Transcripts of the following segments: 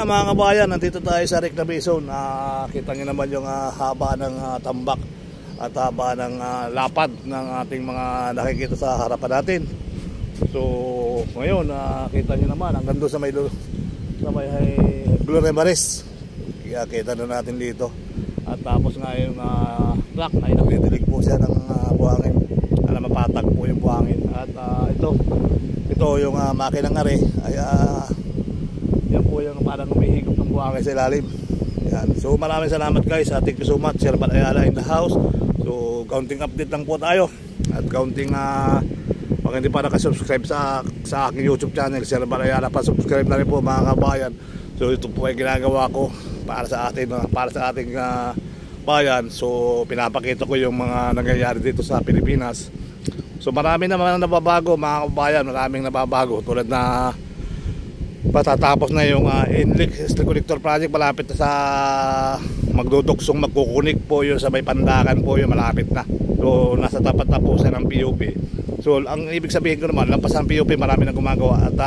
nga mga kabayan, nandito tayo sa reclamation. Kita nyo naman yung haba ng tambak at haba ng lapad ng ating mga nakikita sa harapan natin. So ngayon kita nyo naman hanggang doon sa may Gloria Maris. Kita na natin dito. At tapos nga yung truck ay nagdidilig po siya ng buhangin para mapatag po yung buhangin. At ito yung makinang are ay yan po yung parang umihigop ng buhangin sa ilalim. Yan. So maraming salamat guys. Thank you so much. Sir Bal Ayala in the house. So counting update lang po tayo. At counting pag hindi pa nakasubscribe sa aking YouTube channel Sir Bal Ayala, pa-subscribe na rin po mga kabayan. So ito po ay ginagawa ko para sa ating bayan. So pinapakita ko yung mga nangyayari dito sa Pilipinas. So marami naman nababago mga kabayan. Maraming nababago tulad na patatapos na yung Inlik Steel Connector Project. Malapit na sa magduduksong magkukunik po yun sa may Pandakan po yun, malapit na. So nasa tapat na po siya ng PUP. So ang ibig sabihin ko naman, lampas ang PUP marami na gumagawa. At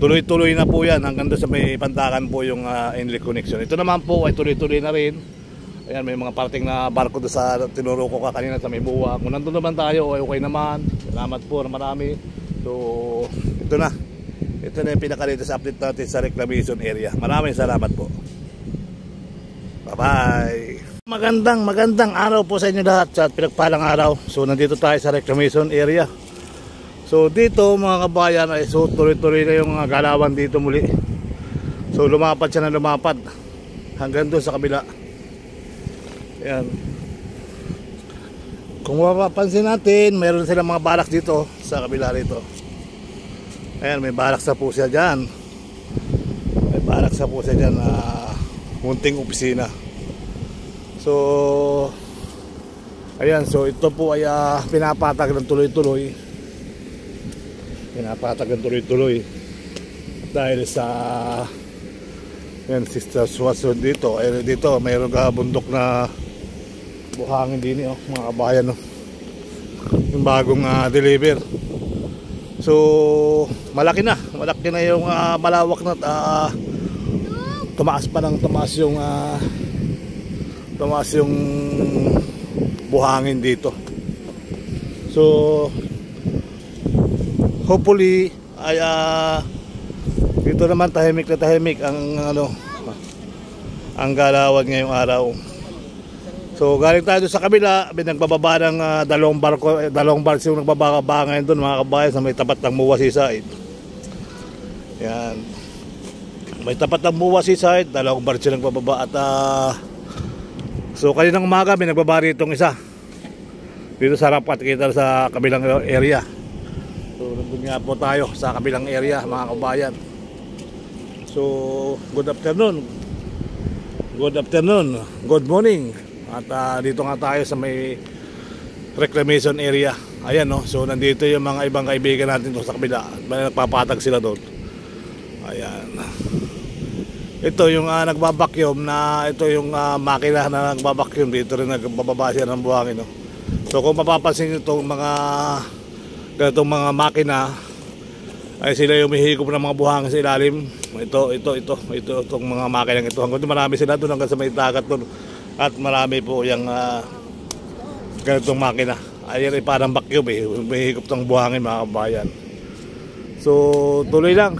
tuloy-tuloy na po yan hanggang doon sa may Pandakan po yung Inlik connection. Ito naman po ay tuloy-tuloy na rin. Ayan, may mga parting na barko doon sa tinuro ko kanina sa may buwa. Kung nandun naman tayo ay okay naman. Salamat po na marami. So ito na yung pinaka-latest update natin sa reclamation area. Maraming salamat po. Bye-bye. Magandang araw po sa inyo lahat at pinagpalang araw. So nandito tayo sa reclamation area. So dito mga kabayan ay tuloy-tuloy na yung galawan dito muli. So lumapad siya na lumapad hanggang doon sa kabila. Ayan. Kung mapapansin natin, mayroon silang mga balak dito sa kabila rito. Ayan, may balak sa po siya dyan. May balak sa po siya dyan munting opisina. So ayan, so ito po ay pinapatag ng tuloy-tuloy. Pinapatag ng tuloy-tuloy dahil sa yan, Sister Swanson dito. Ay, dito mayroong bundok na buhangin din mga kabayan yung bagong deliver. So malaki na yung malawak na tumaas yung buhangin dito. So hopefully ay dito naman tahimik ang galawan ngayong araw. So galing tayo sa kabila, nagbababa ng dalawang barko, dalawang barko yung nagbababa ngayon doon mga kabayan sa may tapat ng Muwa Seaside. Yan. May tapat ng Muwa Seaside, dalawang barko silang nagbababa at so kaninang umaga may nagbaba rito isa. Dito sa rapat kita sa kabilang area. So nandun nga po tayo sa kabilang area mga kabayan. So good afternoon. Good morning. At dito nga tayo sa may reclamation area. Ayan so nandito yung mga ibang kaibigan natin doon sa kabila. Nagpapatag sila doon. Ayan. Ito yung nagbabacuum na ito yung makina na nagbabacuum. Dito rin nagbababa siya ng buhangin So kung mapapansin nyo itong mga ganitong mga makina ay sila yung umihigop ng mga buhangin sa ilalim. Itong mga makina ito. Hanggang marami sila doon hanggang sa may dagat doon. At marami po yung ganitong makina. Ayan ay parang vacuum umihigop ng buhangin mga kabayan. So tuloy lang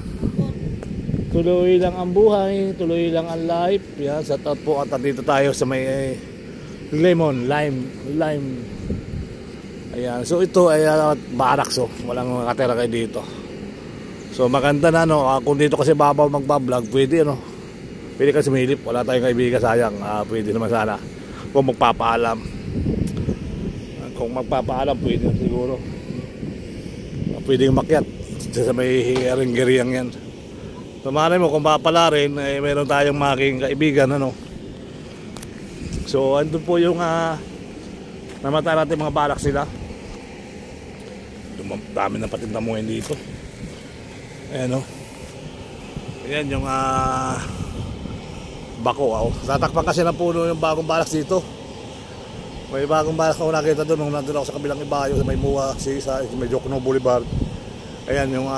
ang buhay, tuloy lang ang life. Yan, sa taot po at dito tayo sa may lime. Ayan, so ito ay barracks walang nakatira kayo dito. So maganda na kung dito kasi babaw magbablog, pwede pwede ka sumilip, wala tayong kaibigan sayang. Pwede naman sana kung magpapaalam. Pwede siguro. Pwede umakyat sa may ringgeriang yan. So malay mo kung papala rin meron tayong making kaibigan So andun po yung namatay natin mga balak sila. Dami na patindamuhin dito. Ayan Ayan yung bako tatakpan kasi ng puno yung bagong balak dito. May bagong balak ako nakita doon nung nandun ako sa kabilang ibayo sa may Muwa Seaside, sa may Jokno Boulevard. Ayan yung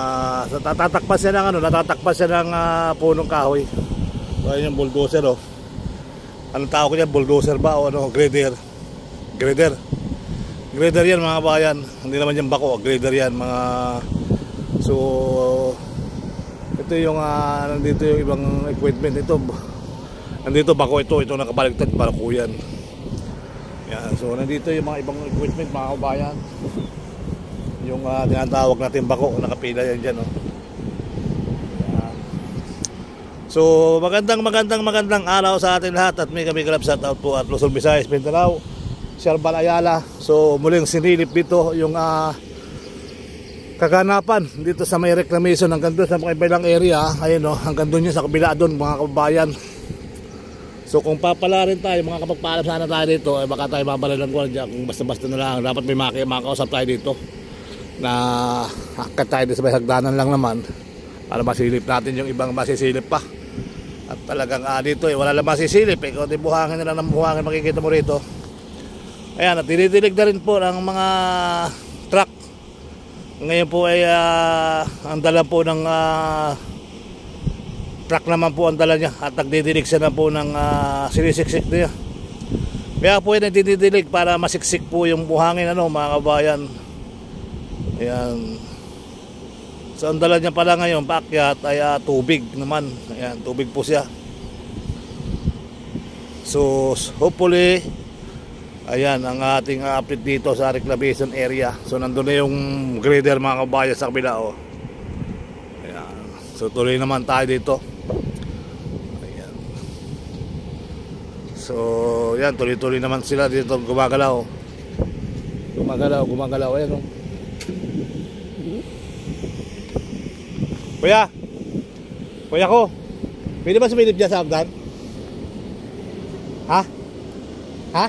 tatakpan siya ng natatakpan siya ng punong kahoy. So ayan yung bulldozer oh. Anong tawag ko yan? Bulldozer ba o ano? Grader. Grader. Grader yan mga bayan. Hindi naman yung bako, grader yan mga. So ito yung nandito yung ibang equipment ito. Nandito bako ito nakabaligtad para ko yan. Yan, so nandito yung mga ibang equipment mga kabayan. Yung tinatawag natin bako, nakapila yan dyan oh. Yan. So magandang araw sa atin lahat at may kami kalab shout out po at Luzon, Visayas, Mindanao, Siarbal, Ayala. So muling sinilip dito yung kaganapan dito sa may reclamation hanggang doon sa mga ilang area. Ayun oh, hanggang doon yun sa kabila doon mga kabayan. So kung papala rin tayo, mga kapagpaalam sana tayo dito, eh baka tayo mabalalan ko dyan kung basta-basta na lang. Dapat may makausap tayo dito na hakat tayo dito sa may hagdanan lang naman para masilip natin yung ibang masisilip pa. At talagang dito wala lang masisilip eh, kundi buhangin na lang ng buhangin makikita mo rito. Ayan, at dinidilig na rin po ng mga truck. Ngayon po ay ang dala po ng truck naman po ang dala niya at nagdidilig siya na po ng sinisiksik niya. Kaya po yan nagdidilig para masiksik po yung buhangin mga kabayan. Ayan. So ang dala niya pala ngayon paakyat ay tubig naman. Ayan, tubig po siya. So hopefully ayan ang ating update dito sa reclamation area. So nandun na yung grader mga kabayan sa kabila oh. Ayan. So tuloy naman tayo dito. Ayan. So yan, tuloy-tuloy naman sila dito gumagalaw. Gumagalaw ayan oh. Kuya ko, pwede ba sumilip dyan sa hagdan? Ha?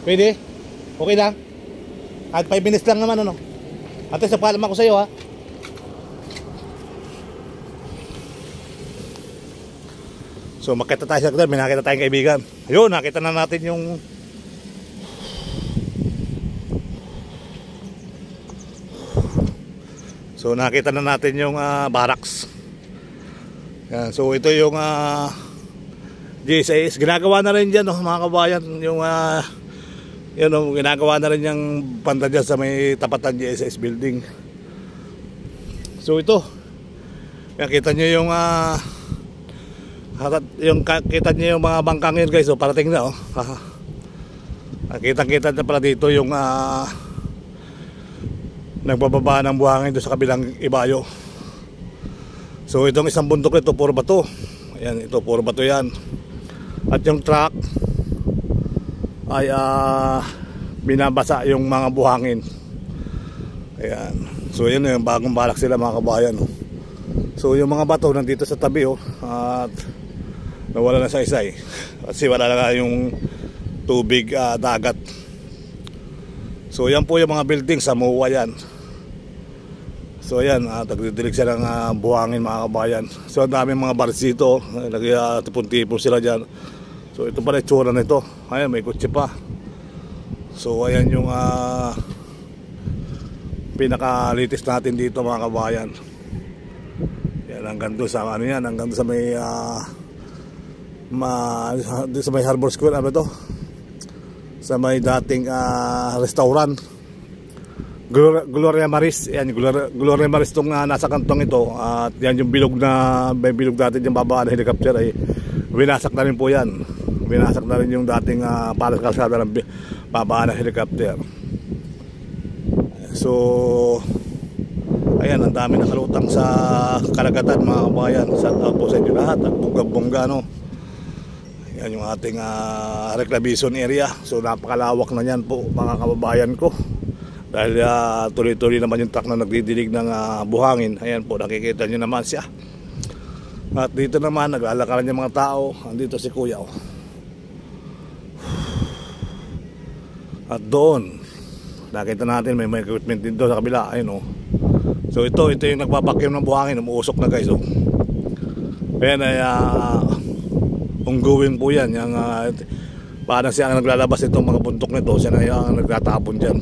Pwede? Okay lang? At 5 minutes lang naman ano. Ate, sa paalam ako sa iyo ha. So makita tayo sa hagdan, may nakita tayong kaibigan. Ayun, nakita na natin yung So nakita na natin yung barracks. Yan, so ito yung GSIS. Ginagawa na rin dyan mga kabayan. Yung ginagawa na rin yung banda dyan sa may tapatan GSIS building. So ito, kita nyo kita nyo yung mga bangkang yun guys. So parating na Kita na pala dito yung nagbababa ng buhangin doon sa kabilang ibayo. So itong isang bundok ito puro bato. Ayan, ito puro bato yan. At yung truck ay binabasa yung mga buhangin. Ayan. So yun yung bagong balak sila mga kabayan. So yung mga bato nandito sa tabi at nawala na sa isay. Kasi wala na yung tubig dagat. So yan po yung mga building sa MOA yan. So ayan, nagdidilig siya ng buhangin mga kabayan. So ang daming mga bars dito, nagtipon-tipon sila dyan. So ito pala itsura nito. Ayan, may kutsi pa. So ayan yung pinakalitis natin dito mga kabayan. Yan, hanggang doon sa hanggang doon sa may sa may Harbor Square, ano to? Sa may dating restaurant Gloria Maris. Yan, Gloria Maris itong nasa kantong ito. At yan yung bilog na may bilog natin yung babaan na helicopter ay winasak na rin po yan. Winasak na rin yung dating para sa kalsada ng babaan na helicopter. So ayan, ang dami nakalutang sa karagatan mga kabayan. Shout out po sa inyo lahat at bongga-bongga yan yung ating reclamation area. So napakalawak na yan po mga kababayan ko. Dahil tuloy-tuloy naman yung truck na nagdidilig ng buhangin. Ayan po, nakikita nyo naman siya. At dito naman naglalakaran yung mga tao. Andito si Kuya At doon nakita natin may equipment dito sa kabila. Ayun So ito yung nagpapakyum ng buhangin. Umuusok na guys Ayan ay ongoing po yan. Parang siya ang naglalabas itong mga buntok nito. Siya na yung nagtatapon dyan.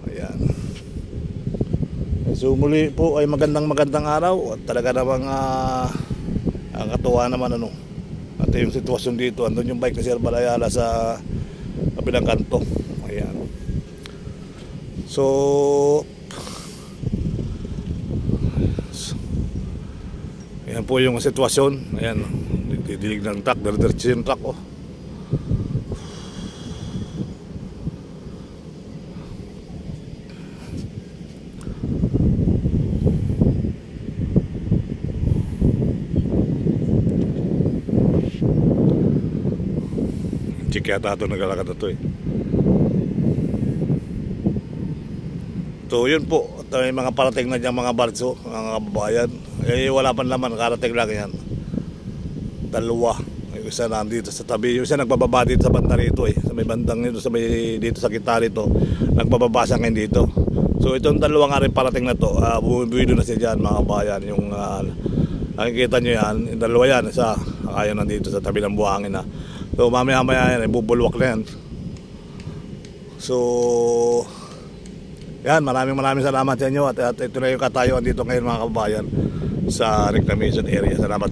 Ayan. So muli po ay magandang araw at talaga namang ang katuwa naman ano. At yung sitwasyon dito, andun yung bike ni Sir Balayala sa kabilang kanto. Ayan. So ayan po yung sitwasyon. Ayan, didilig ng truck, diretso yung truck oh. Chik yata ito naglalakad na ito eh. So yun po, at may mga parating na dyan mga barso, mga kababayan. Eh wala pa naman, karating lang yan. Dalawa. Yung isa nandito sa tabi, yung isa nagbababa dito sa banda rito eh. Sa may bandang nito, dito sa kita rito, nagbababa siya ngayon dito. So itong dalawa nga rin parating na to, bumibido na siya dyan mga kababayan. Yung nakikita nyo yan, yung dalawa yan, isa kaya nandito sa tabi ng buhangin na. So mamaya yan, bubulwak na yan. So yan, maraming salamat sa inyo at ito na yung katayuan dito ngayon mga kababayan sa reclamation area. Salamat.